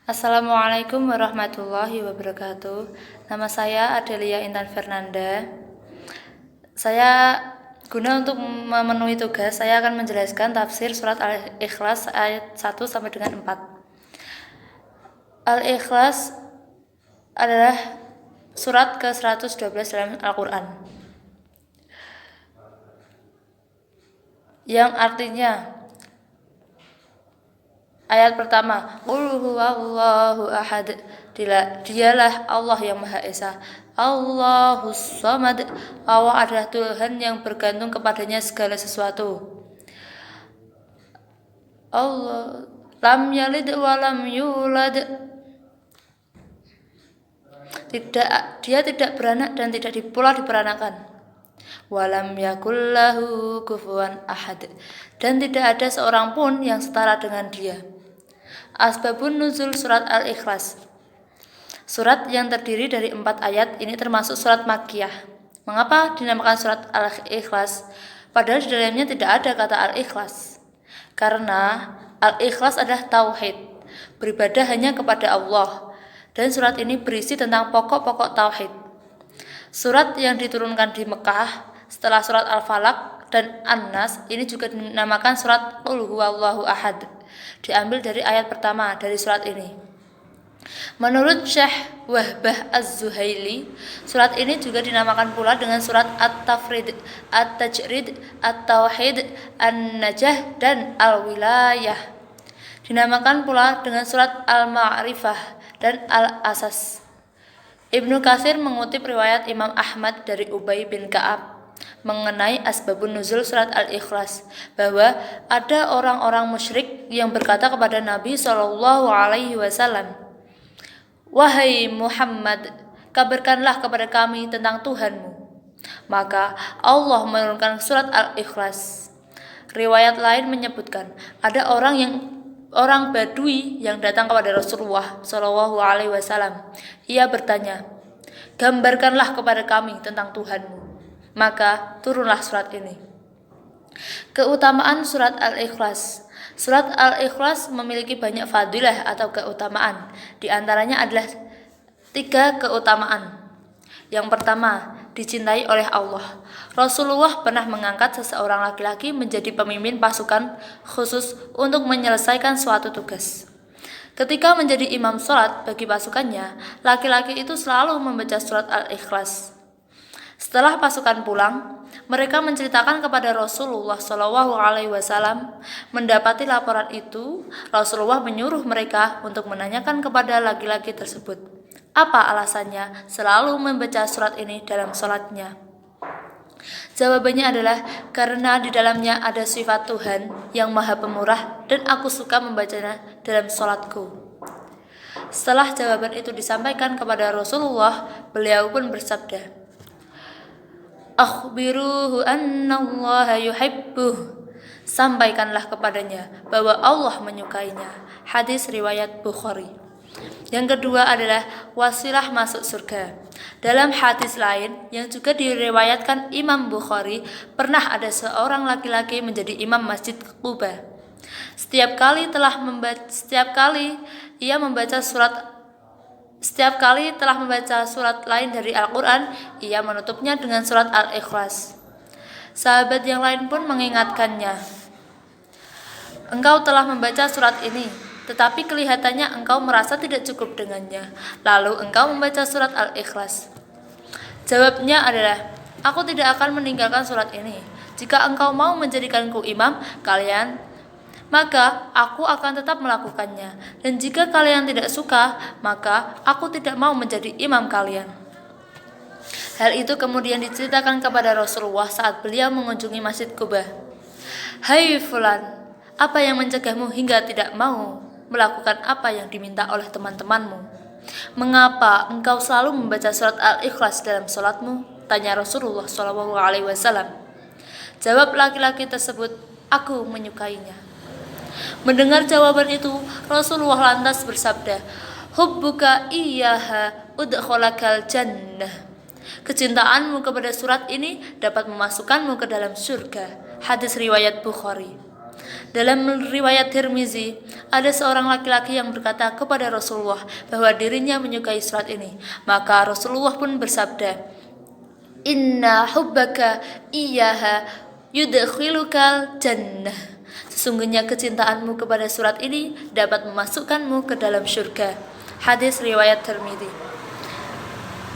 Assalamualaikum warahmatullahi wabarakatuh. Nama saya Adelia Intan Fernanda. Untuk memenuhi tugas, saya akan menjelaskan tafsir surat Al-Ikhlas ayat 1 sampai dengan 4. Al-Ikhlas adalah surat ke-112 dalam Al-Quran, yang artinya ayat pertama, Qul huwallahu ahad, dialah Allah yang Maha Esa. Allahus Samad, Allah adalah Tuhan yang bergantung kepadanya segala sesuatu. Allah lam yalid wa lam yulad, dia tidak beranak dan tidak pula diperanakan. Walam yakul lahu kufuwan ahad, dan tidak ada seorang pun yang setara dengan dia. Asbabun nuzul surat Al-Ikhlas. Surat yang terdiri dari 4 ayat ini termasuk surat Makkiyah. Mengapa dinamakan surat Al-Ikhlas? Padahal di dalamnya tidak ada kata Al-Ikhlas. Karena Al-Ikhlas adalah tauhid, beribadah hanya kepada Allah. Dan surat ini berisi tentang pokok-pokok tauhid. Surat yang diturunkan di Mekah setelah surat Al-Falaq dan An-Nas ini juga dinamakan surat Qul huwallahu ahad, diambil dari ayat pertama dari surat ini. Menurut Syekh Wahbah Az-Zuhaili, surat ini juga dinamakan pula dengan surat At-Tafrid, At-Tajrid, At-Tauhid, An-Najah, dan Al-Wilayah. Dinamakan pula dengan surat Al-Ma'rifah dan Al-Asas. Ibnu Katsir mengutip riwayat Imam Ahmad dari Ubay bin Ka'ab mengenai asbabun nuzul surat Al-Ikhlas, bahwa ada orang-orang musyrik yang berkata kepada Nabi SAW, "Wahai Muhammad, kabarkanlah kepada kami tentang Tuhanmu." Maka Allah menurunkan surat Al-Ikhlas. Riwayat lain menyebutkan ada orang Badui yang datang kepada Rasulullah SAW. Ia bertanya, "Gambarkanlah kepada kami tentang Tuhanmu." Maka turunlah surat ini. Keutamaan surat Al-Ikhlas. Surat Al-Ikhlas memiliki banyak fadilah atau keutamaan. Di antaranya adalah 3 keutamaan. Yang pertama, dicintai oleh Allah. Rasulullah pernah mengangkat seseorang laki-laki menjadi pemimpin pasukan khusus untuk menyelesaikan suatu tugas. Ketika menjadi imam sholat bagi pasukannya, laki-laki itu selalu membaca surat Al-Ikhlas. Setelah pasukan pulang, mereka menceritakan kepada Rasulullah SAW. Mendapati laporan itu, Rasulullah menyuruh mereka untuk menanyakan kepada laki-laki tersebut, apa alasannya selalu membaca surat ini dalam sholatnya. Jawabannya adalah karena di dalamnya ada sifat Tuhan yang Maha Pemurah dan aku suka membacanya dalam sholatku. Setelah jawaban itu disampaikan kepada Rasulullah, beliau pun bersabda, "Akhbiruhu annallaha yuhibbuh." Sampaikanlah kepadanya bahwa Allah menyukainya. Hadis riwayat Bukhari. Yang kedua adalah wasilah masuk surga. Dalam hadis lain yang juga diriwayatkan Imam Bukhari, pernah ada seorang laki-laki menjadi imam Masjid Quba. Setiap kali telah membaca surat lain dari Al-Quran, ia menutupnya dengan surat Al-Ikhlas. Sahabat yang lain pun mengingatkannya, "Engkau telah membaca surat ini, tetapi kelihatannya engkau merasa tidak cukup dengannya. Lalu engkau membaca surat Al-Ikhlas." Jawabnya adalah, "Aku tidak akan meninggalkan surat ini. Jika engkau mau menjadikanku imam kalian, maka aku akan tetap melakukannya. Dan jika kalian tidak suka, maka aku tidak mau menjadi imam kalian." Hal itu kemudian diceritakan kepada Rasulullah saat beliau mengunjungi Masjid Quba. "Hai fulan, apa yang mencegahmu hingga tidak mau melakukan apa yang diminta oleh teman-temanmu? Mengapa engkau selalu membaca surat Al-Ikhlas dalam sholatmu?" tanya Rasulullah SAW. Jawab laki-laki tersebut, "Aku menyukainya." Mendengar jawaban itu, Rasulullah lantas bersabda, "Hubbuka iyyaha udkholakal jannah." Kecintaanmu kepada surat ini dapat memasukkanmu ke dalam surga. Hadis riwayat Bukhari. Dalam riwayat Tirmizi, ada seorang laki-laki yang berkata kepada Rasulullah bahwa dirinya menyukai surat ini. Maka Rasulullah pun bersabda, "Inna hubbaka iyyaha yudkhilukal jannah." Sesungguhnya kecintaanmu kepada surat ini dapat memasukkanmu ke dalam syurga. Hadis riwayat Tirmizi.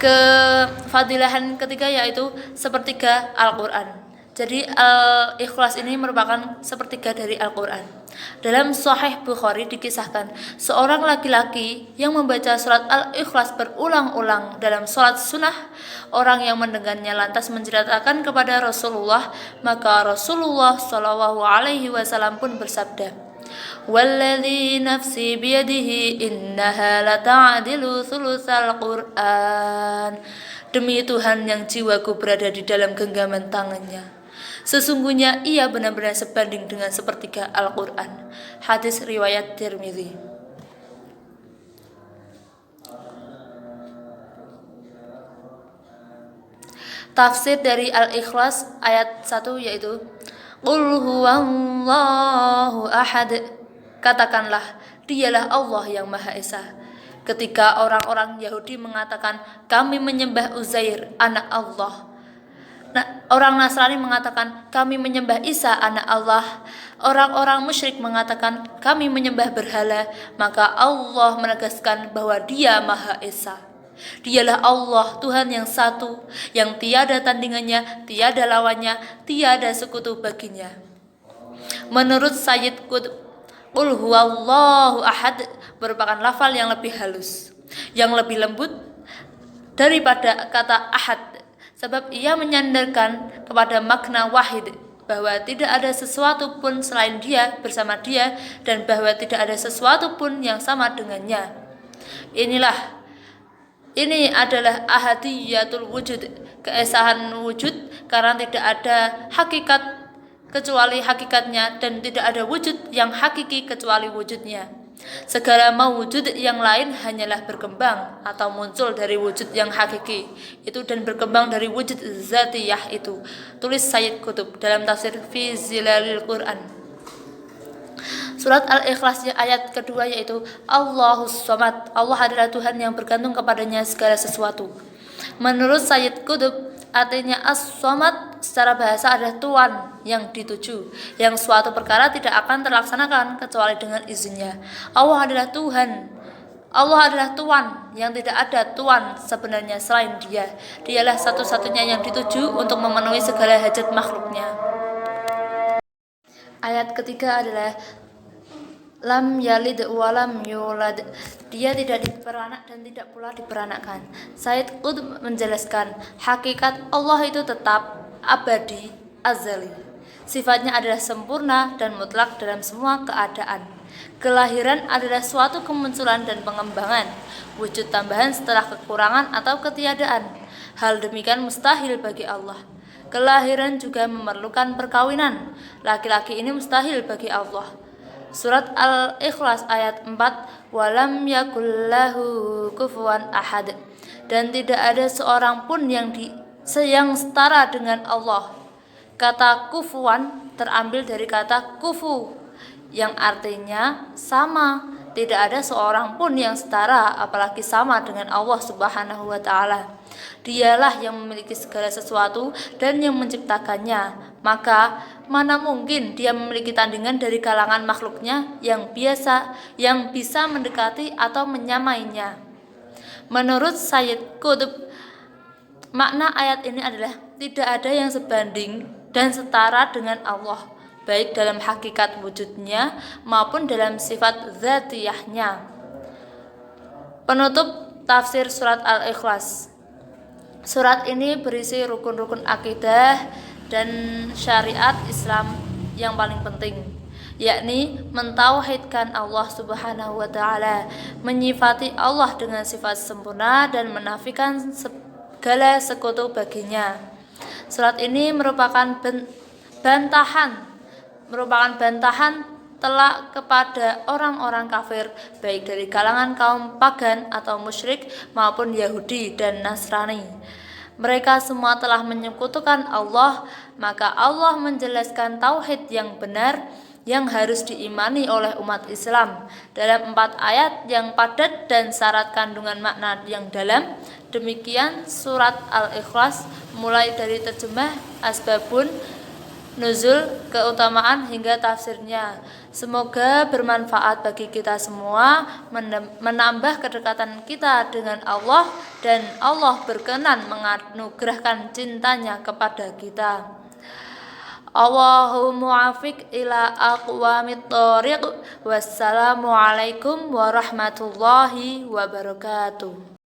Kefadilahan ketiga yaitu sepertiga Al-Quran. Jadi Al-Ikhlas ini merupakan sepertiga dari Al-Quran. Dalam Sahih Bukhari dikisahkan seorang laki-laki yang membaca surat Al-Ikhlas berulang-ulang dalam sholat sunnah. Orang yang mendengarnya lantas menceritakan kepada Rasulullah, maka Rasulullah SAW pun bersabda, "Walladzi nafsi biyadihi innaha lata'dilu thulutsal Qur'an." Demi Tuhan yang jiwaku berada di dalam genggaman tangannya, sesungguhnya ia benar-benar sebanding dengan sepertiga Al-Quran. Hadis riwayat Tirmizi. Tafsir dari Al-Ikhlas ayat 1 yaitu Qul huwallahu ahad. Katakanlah, dialah Allah yang Maha Esa. Ketika orang-orang Yahudi mengatakan kami menyembah Uzair anak Allah, orang Nasrani mengatakan kami menyembah Isa anak Allah, orang-orang musyrik mengatakan kami menyembah berhala, maka Allah menegaskan bahwa Dia Maha Esa. Dialah Allah, Tuhan yang satu, yang tiada tandingannya, tiada lawannya, tiada sekutu baginya. Menurut Sayyid Qutb, Qul huwallahu ahad merupakan lafal yang lebih halus, yang lebih lembut daripada kata ahad, sebab ia menyandarkan kepada makna wahid, bahwa tidak ada sesuatu pun selain Dia bersama Dia, dan bahwa tidak ada sesuatu pun yang sama dengannya. Ini adalah ahadiyatul wujud, keesahan wujud, karena tidak ada hakikat kecuali hakikatnya, dan tidak ada wujud yang hakiki kecuali wujudnya. Segala mawujud yang lain hanyalah berkembang atau muncul dari wujud yang hakiki itu dan berkembang dari wujud zatiyah itu. Tulis Sayyid Qutb dalam tafsir Fi Zilalil Quran. Surat Al-Ikhlas ayat kedua yaitu Allahus Somad. Allah adalah Tuhan yang bergantung kepadanya segala sesuatu. Menurut Sayyid Qutb, artinya As-Somad secara bahasa adalah Tuhan yang dituju, yang suatu perkara tidak akan terlaksanakan kecuali dengan izinnya. Allah adalah Tuhan yang tidak ada Tuhan sebenarnya selain Dia. Dialah satu-satunya yang dituju untuk memenuhi segala hajat makhluknya. Ayat ketiga adalah Lam yalid walam yulad. Dia tidak diperanak dan tidak pula diperanakkan. Sayyid Qutb menjelaskan, hakikat Allah itu tetap, abadi, azali. Sifatnya adalah sempurna dan mutlak dalam semua keadaan. Kelahiran adalah suatu kemunculan dan pengembangan, wujud tambahan setelah kekurangan atau ketiadaan. Hal demikian mustahil bagi Allah. Kelahiran juga memerlukan perkawinan. Laki-laki ini mustahil bagi Allah. Surat Al-Ikhlas ayat 4, walam yakullahu kufuwan ahad. Dan tidak ada seorang pun yang setara dengan Allah. Kata kufuwan terambil dari kata kufu, yang artinya sama. Tidak ada seorang pun yang setara, apalagi sama dengan Allah Subhanahu wa Ta'ala. Dialah yang memiliki segala sesuatu dan yang menciptakannya. Maka mana mungkin Dia memiliki tandingan dari kalangan makhluknya yang bisa mendekati atau menyamainya. Menurut Sayyid Qutb, makna ayat ini adalah tidak ada yang sebanding dan setara dengan Allah, baik dalam hakikat wujudnya maupun dalam sifat zatiyahnya. Penutup tafsir surat Al-Ikhlas. Surat ini berisi rukun-rukun akidah dan syariat Islam yang paling penting, yakni mentauhidkan Allah Subhanahu wa Ta'ala, menyifati Allah dengan sifat sempurna dan menafikan segala sekutu baginya. Surat ini merupakan bantahan telak kepada orang-orang kafir, baik dari kalangan kaum pagan atau musyrik maupun Yahudi dan Nasrani. Mereka semua telah menyekutukan Allah, maka Allah menjelaskan tauhid yang benar yang harus diimani oleh umat Islam dalam 4 ayat yang padat dan syarat kandungan makna yang dalam. Demikian surat Al-Ikhlas mulai dari terjemah, asbabun nuzul, keutamaan hingga tafsirnya. Semoga bermanfaat bagi kita semua, menambah kedekatan kita dengan Allah, dan Allah berkenan menganugerahkan cintanya kepada kita. Allahumma muwafiq ila aqwamit thoriq. Wassalamualaikum warahmatullahi wabarakatuh.